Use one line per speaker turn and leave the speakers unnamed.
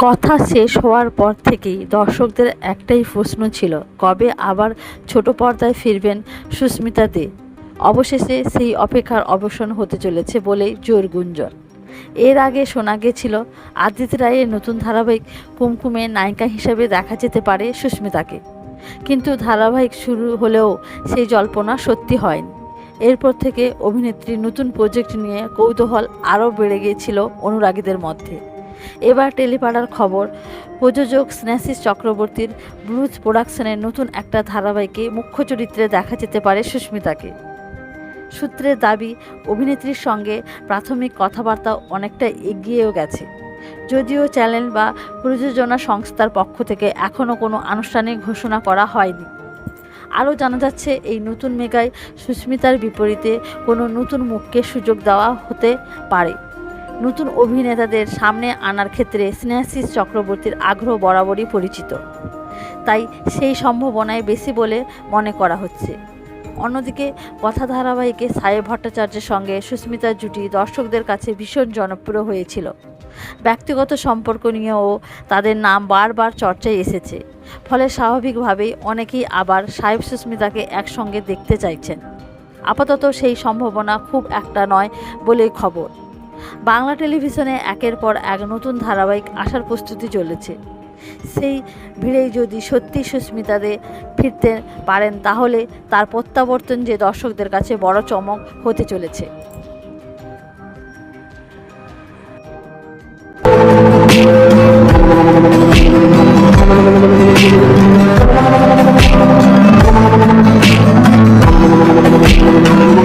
কথা শেষ হওয়ার পর থেকেই দর্শকদের একটাই প্রশ্ন ছিল, কবে আবার ছোট পর্দায় ফিরবেন সুস্মিতা দে। অবশেষে সেই অপেক্ষার অবসান হতে চলেছে বলেই জোর গুঞ্জন। এর আগে শোনা গেছিল আদিত্য রায়ের নতুন ধারাবাহিক কুমকুমে নায়িকা হিসেবে দেখা যেতে পারে সুস্মিতাকে, কিন্তু ধারাবাহিক শুরু হলেও সেই জল্পনা সত্যি হয়নি। এরপর থেকে অভিনেত্রীর নতুন প্রজেক্ট নিয়ে কৌতূহল আরও বেড়ে গিয়েছিল অনুরাগীদের মধ্যে। এবার টেলিপাড়ার খবর, প্রযোজক স্নেহাশিস চক্রবর্তীর ব্লুজ প্রোডাকশনের নতুন একটা ধারাবাহিকে মুখ্য চরিত্রে দেখা যেতে পারে সুস্মিতাকে। সূত্রের দাবি, অভিনেত্রীর সঙ্গে প্রাথমিক কথাবার্তা অনেকটা এগিয়েও গেছে, যদিও চ্যানেল বা প্রযোজনা সংস্থার পক্ষ থেকে এখনও কোনো আনুষ্ঠানিক ঘোষণা করা হয়নি। আরও জানা যাচ্ছে, এই নতুন মেগায় সুস্মিতার বিপরীতে কোনো নতুন মুখকে সুযোগ দেওয়া হতে পারে। নতুন অভিনেতাদের সামনে আনার ক্ষেত্রে স্নেহাশিস চক্রবর্তীর আগ্রহ বরাবরই পরিচিত, তাই সেই সম্ভাবনাই বেশি বলে মনে করা হচ্ছে। অন্যদিকে কথা ধারাবাহিকে সাহেব ভট্টাচার্যের সঙ্গে সুস্মিতার জুটি দর্শকদের কাছে ভীষণ জনপ্রিয় হয়েছিল। ব্যক্তিগত সম্পর্ক নিয়েও তাদের নাম বারবার চর্চায় এসেছে, ফলে স্বাভাবিকভাবেই অনেকেই আবার সাহেব সুস্মিতাকে একসঙ্গে দেখতে চাইছেন। আপাতত সেই সম্ভাবনা খুব একটা নয় বলেই খবর। বাংলা টেলিভিশনে একের পর এক নতুন ধারাবাহিক আসার প্রস্তুতি চলেছে। সেই ভিড়েই যদি সত্যি সুস্মিতা দে ফিরতে পারেন, তাহলে তার প্রত্যাবর্তন যে দর্শকদের কাছে বড় চমক হতে চলেছে।